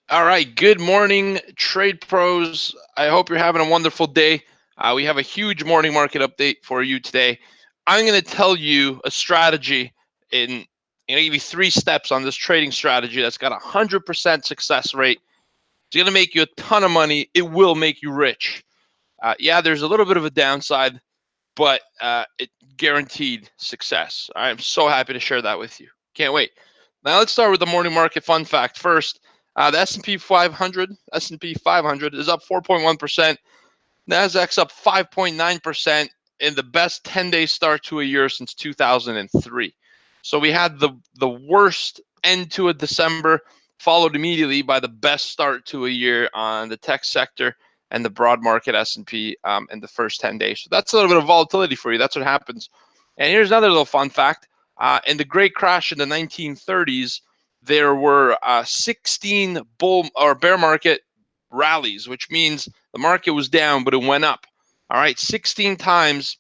All right, good morning, trade pros. I hope you're having a wonderful day. We have a huge morning market update for you today. I'm going to tell you a strategy give you 3 steps on this trading strategy that's got a 100% success rate. It's going to make you a ton of money. It will make you rich. Yeah, there's a little bit of a downside, but it guaranteed success. I'm so happy to share that with you. Can't wait. Now let's start with the morning market fun fact first. The S&P 500, S&P 500 is up 4.1%. Nasdaq's up 5.9% in the best 10-day start to a year since 2003. So we had the worst end to a December, followed immediately by the best start to a year on the tech sector and the broad market S&P in the first 10 days. So that's a little bit of volatility for you. That's what happens. And here's another little fun fact. In the great crash in the 1930s, there were 16 bull or bear market rallies, which means the market was down, but it went up. All right, 16 times,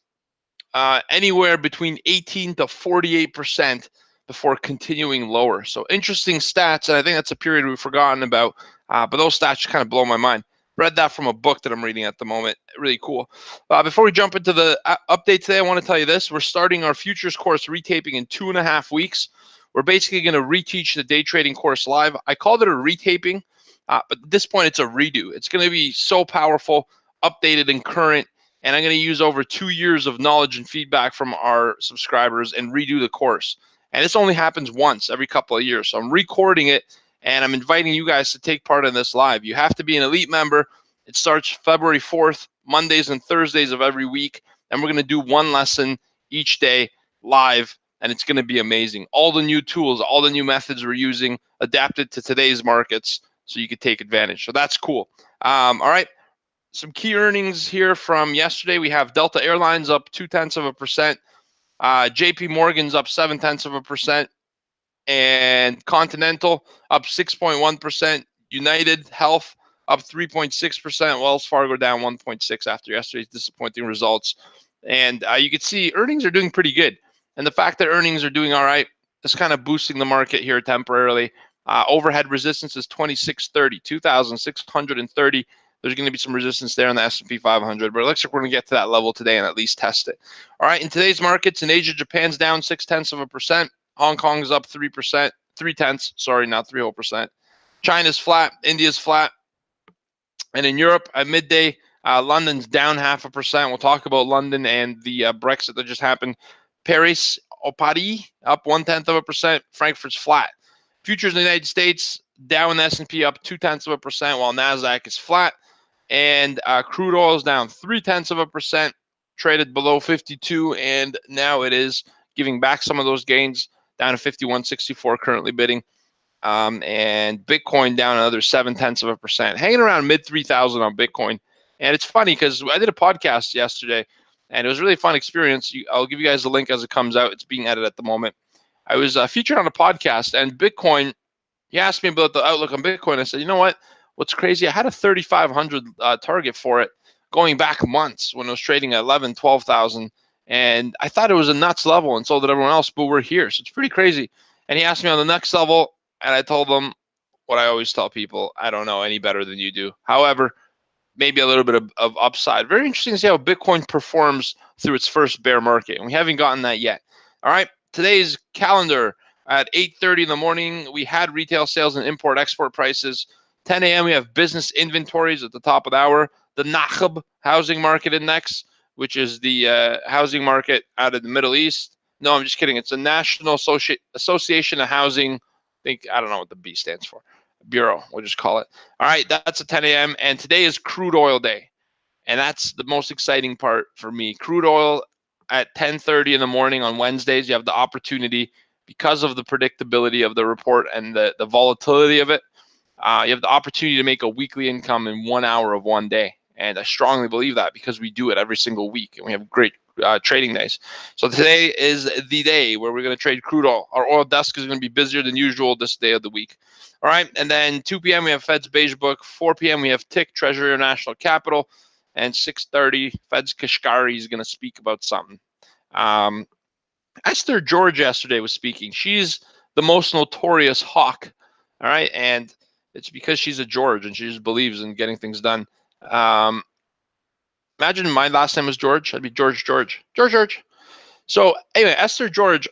anywhere between 18 to 48% before continuing lower. So interesting stats, and I think that's a period we've forgotten about, but those stats kind of blow my mind. Read that from a book that I'm reading at the moment. Really cool. Before we jump into the update today, I want to tell you this. We're starting our futures course retaping in 2.5 weeks. We're basically going to reteach the day trading course live. I called it a retaping, but at this point, it's a redo. It's going to be so powerful, updated and current, and I'm going to use over 2 years of knowledge and feedback from our subscribers and redo the course. And this only happens once every couple of years. So I'm recording it, and I'm inviting you guys to take part in this live. You have to be an elite member. It starts February 4th, Mondays and Thursdays of every week, and we're going to do one lesson each day live, and it's going to be amazing. All the new tools, all the new methods we're using, adapted to today's markets, so you could take advantage. So that's cool. All right. Some key earnings here from yesterday. We have Delta Airlines up 0.2%. JP Morgan's up 0.7%. And Continental up 6.1%. United Health up 3.6%. Wells Fargo down 1.6% after yesterday's disappointing results. And you can see earnings are doing pretty good. And the fact that earnings are doing all right is kind of boosting the market here temporarily. Overhead resistance is 2630, 2,630. There's going to be some resistance there on the S&P 500, but it looks like we're going to get to that level today and at least test it. All right, in today's markets, in Asia, Japan's down 0.6%. Hong Kong's up 3%, 0.3, sorry, not 3%. China's flat, India's flat. And in Europe, at midday, London's down 0.5%. We'll talk about London and the Brexit that just happened. Paris, Paris, up 0.1%. Frankfurt's flat. Futures in the United States, Dow and S&P up 0.2%, while Nasdaq is flat. And crude oil is down 0.3%, traded below 52, and now it is giving back some of those gains, down to 51.64 currently bidding. And Bitcoin down another 0.7%, hanging around mid 3,000 on Bitcoin. And it's funny because I did a podcast yesterday, and it was a really fun experience. I'll give you guys the link as it comes out. It's being edited at the moment. I was featured on a podcast, and Bitcoin, he asked me about the outlook on Bitcoin. I said, you know what? What's crazy? I had a 3,500 target for it going back months when it was trading at 11, 12,000. And I thought it was a nuts level, and so did everyone else, but we're here. So it's pretty crazy. And he asked me on the next level, and I told him what I always tell people: I don't know any better than you do. However, maybe a little bit of upside. Very interesting to see how Bitcoin performs through its first bear market, and we haven't gotten that yet. All right, today's calendar at 8:30 in the morning, we had retail sales and import-export prices. 10 a.m., we have business inventories at the top of the hour. The NACHB housing market index, which is the housing market out of the Middle East. No, I'm just kidding. It's the National Association of Housing. I don't know what the B stands for. Bureau, we'll just call it. All right, that's at 10 a.m. And today is crude oil day. And that's the most exciting part for me. Crude oil at 10:30 in the morning on Wednesdays, you have the opportunity, because of the predictability of the report and the volatility of it, you have the opportunity to make a weekly income in 1 hour of one day. And I strongly believe that because we do it every single week and we have great trading days. So today is the day where we're going to trade crude oil. Our oil desk is going to be busier than usual this day of the week. All right. And then 2 p.m. we have Fed's Beige Book. 4 p.m. we have TIC, Treasury International Capital. And 6:30, Fed's Kashkari is going to speak about something. Esther George yesterday was speaking. She's the most notorious hawk. All right. And It's because she's a George and she just believes in getting things done. Imagine my last name was George. I'd be George. So anyway, Esther George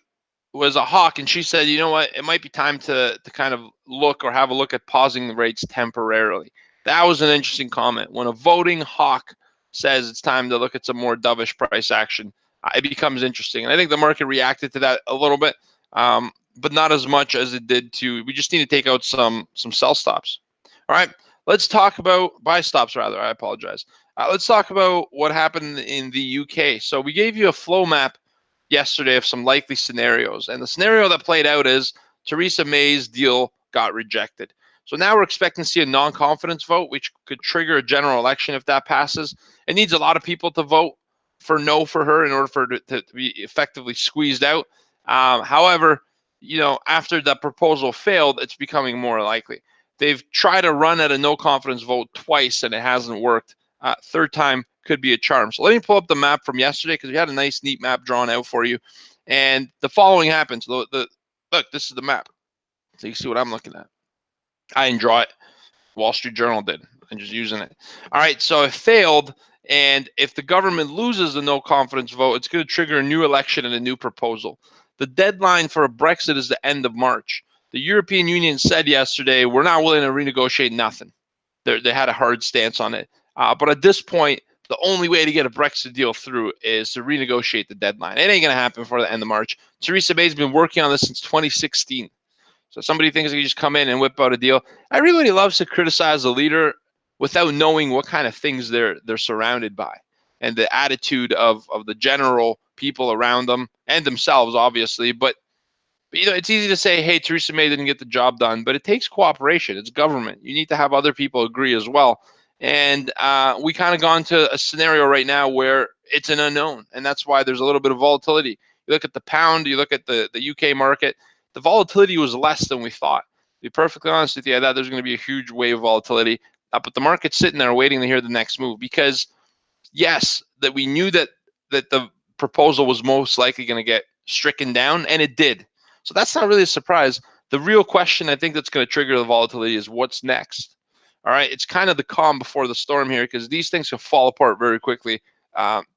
was a hawk, and she said, you know what, it might be time to kind of look or have a look at pausing the rates temporarily. That was an interesting comment. When a voting hawk says it's time to look at some more dovish price action, it becomes interesting. And I think the market reacted to that a little bit, but not as much as it did to, we just need to take out some sell stops. All right, let's talk about buy stops rather. I apologize. Let's talk about what happened in the UK. So we gave you a flow map yesterday of some likely scenarios. And the scenario that played out is Theresa May's deal got rejected. So now we're expecting to see a non-confidence vote, which could trigger a general election if that passes. It needs a lot of people to vote for no for her in order for her to be effectively squeezed out. However, you know, after the proposal failed, it's becoming more likely. They've tried to run at a no confidence vote twice and it hasn't worked. Third time could be a charm. So let me pull up the map from yesterday because we had a nice, neat map drawn out for you. And the following happens. Look, this is the map. So you see what I'm looking at. I didn't draw it. Wall Street Journal did. I'm just using it. All right, so it failed. And if the government loses the no confidence vote, it's going to trigger a new election and a new proposal. The deadline for a Brexit is the end of March. The European Union said yesterday, we're not willing to renegotiate nothing. They had a hard stance on it. But at this point, the only way to get a Brexit deal through is to renegotiate the deadline. It ain't going to happen before the end of March. Theresa May's been working on this since 2016. So somebody thinks they can just come in and whip out a deal. Everybody loves to criticize a leader without knowing what kind of things they're surrounded by and the attitude of the general people around them and themselves, obviously. But you know, it's easy to say, hey, Theresa May didn't get the job done, but it takes cooperation. It's government. You need to have other people agree as well. And we kind of gone to a scenario right now where it's an unknown, and that's why there's a little bit of volatility. You look at the pound, you look at the UK market, the volatility was less than we thought. To be perfectly honest with you, I thought there's going to be a huge wave of volatility, but the market's sitting there waiting to hear the next move because, yes, that we knew that the proposal was most likely going to get stricken down, and it did. So that's not really a surprise. The real question I think that's going to trigger the volatility is what's next. All right, it's kind of the calm before the storm here because these things can fall apart very quickly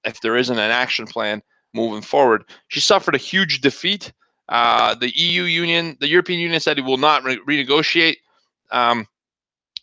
if there isn't an action plan moving forward. She suffered a huge defeat. The European Union said it will not renegotiate,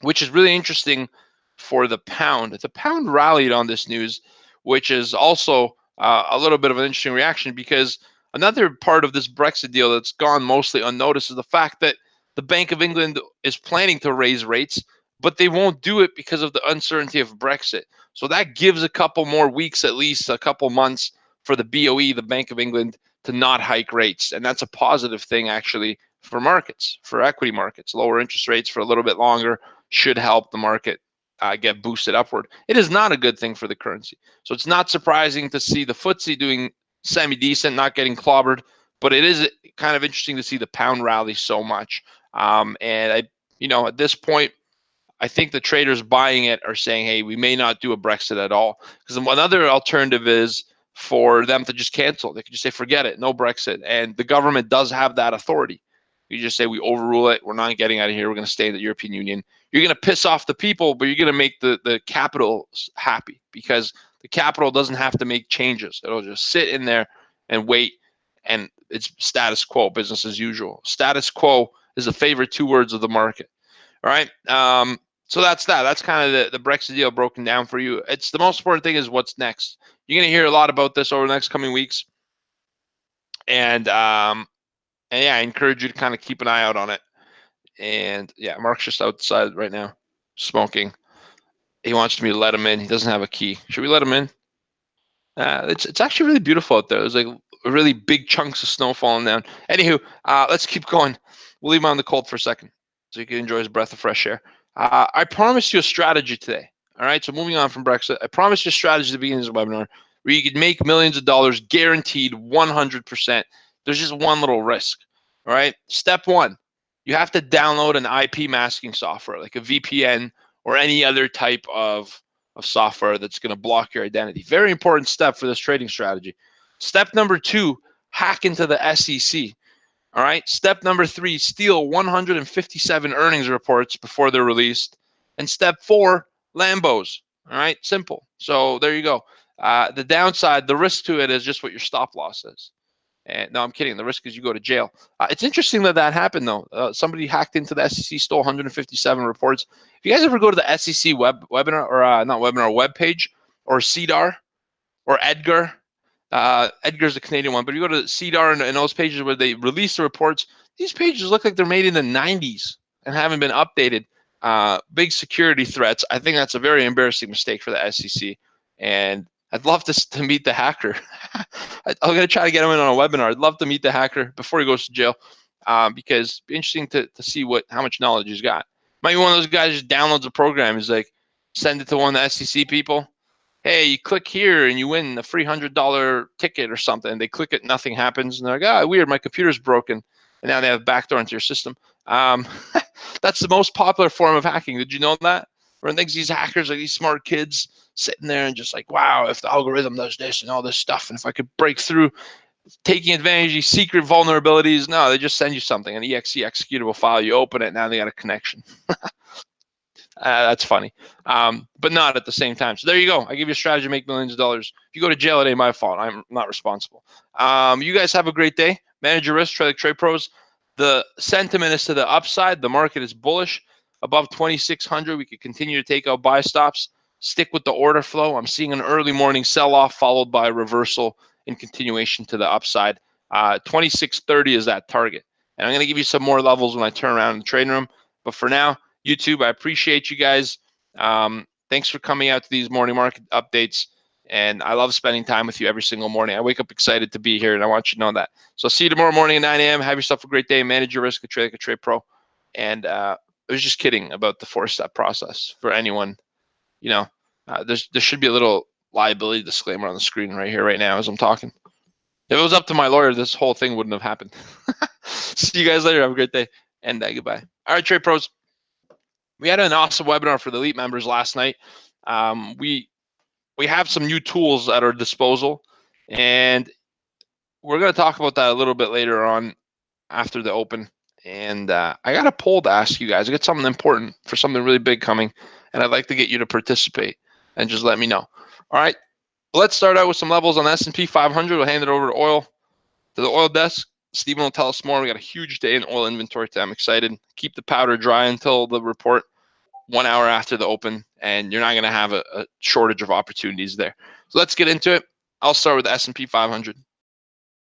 which is really interesting for the pound. The pound rallied on this news, which is also a little bit of an interesting reaction because another part of this Brexit deal that's gone mostly unnoticed is the fact that the Bank of England is planning to raise rates, but they won't do it because of the uncertainty of Brexit. So that gives a couple more weeks, at least a couple months, for the BOE, the Bank of England, to not hike rates. And that's a positive thing, actually, for markets, for equity markets. Lower interest rates for a little bit longer should help the market get boosted upward. It is not a good thing for the currency. So it's not surprising to see the FTSE doing semi-decent, not getting clobbered, but it is kind of interesting to see the pound rally so much. And at this point, I think the traders buying it are saying, hey, we may not do a Brexit at all. Because another alternative is for them to just cancel. They could just say, forget it, no Brexit. And the government does have that authority. You just say, we overrule it. We're not getting out of here. We're going to stay in the European Union. You're going to piss off the people, but you're going to make the capital happy because the capital doesn't have to make changes. It'll just sit in there and wait. And it's status quo, business as usual. Status quo is the favorite two words of the market. All right. So that's that. That's kind of the Brexit deal broken down for you. It's the most important thing is what's next. You're going to hear a lot about this over the next coming weeks. And yeah, I encourage you to kind of keep an eye out on it. And yeah, Mark's just outside right now smoking. He wants me to let him in. He doesn't have a key. Should we let him in? It's actually really beautiful out there. There's like really big chunks of snow falling down. Anywho, let's keep going. We'll leave him on the cold for a second so he can enjoy his breath of fresh air. I promised you a strategy today. All right, so moving on from Brexit, I promised you a strategy at the beginning of this webinar where you could make millions of dollars guaranteed 100%. There's just one little risk. All right, step one, you have to download an IP masking software like a VPN or any other type of software that's going to block your identity. Very important step for this trading strategy. Step number two, hack into the SEC. All right. Step number 3, steal 157 earnings reports before they're released. And step 4, Lambos. All right. Simple. So there you go. The downside, the risk to it is just what your stop loss is. And no, I'm kidding. The risk is you go to jail. It's interesting that that happened, though. Somebody hacked into the SEC, stole 157 reports. If you guys ever go to the SEC webinar, or not webinar, webpage, or CDAR, or Edgar, Edgar's a Canadian one, but you go to CDAR and those pages where they release the reports, these pages look like they're made in the 90s and haven't been updated. Big security threats. I think that's a very embarrassing mistake for the SEC. And I'd love to meet the hacker. I'm going to try to get him in on a webinar. I'd love to meet the hacker before he goes to jail, because it'd be interesting to see how much knowledge he's got. Might be one of those guys who just downloads a program. He's like, send it to one of the SEC people. Hey, you click here and you win a free $100 ticket or something. They click it, nothing happens. And they're like, weird, my computer's broken. And now they have a backdoor into your system. That's the most popular form of hacking. Did you know that? Everyone thinks these hackers are these smart kids sitting there and just like, wow, if the algorithm does this and all this stuff, and if I could break through, taking advantage of these secret vulnerabilities. No, they just send you something, an exe executable file. You open it, now they got a connection. That's funny, but not at the same time. So there you go. I give you a strategy to make millions of dollars. If you go to jail, it ain't my fault. I'm not responsible. You guys have a great day. Manage your risk. Trade like Trade Pros. The sentiment is to the upside. The market is bullish. Above 2,600, we could continue to take out buy stops. Stick with the order flow. I'm seeing an early morning sell-off followed by a reversal in continuation to the upside. 2,630 is that target. And I'm going to give you some more levels when I turn around in the trading room. But for now, YouTube, I appreciate you guys. Thanks for coming out to these morning market updates. And I love spending time with you every single morning. I wake up excited to be here, and I want you to know that. So see you tomorrow morning at 9 a.m. Have yourself a great day. Manage your risk. Trade like a Trade Pro. And I was just kidding about the 4-step process for anyone. There should be a little liability disclaimer on the screen right here, right now, as I'm talking. If it was up to my lawyer, this whole thing wouldn't have happened. See you guys later. Have a great day. And goodbye. All right, Trade Pros. We had an awesome webinar for the elite members last night. We have some new tools at our disposal, and we're going to talk about that a little bit later on after the open. And I got a poll to ask you guys. I got something important for something really big coming, and I'd like to get you to participate and just let me know. All right, let's start out with some levels on the S&P 500. We'll hand it over to the oil desk. Stephen will tell us more. We got a huge day in oil inventory today. I'm excited. Keep the powder dry until the report 1 hour after the open, and you're not going to have a shortage of opportunities there. So let's get into it. I'll start with the S&P 500.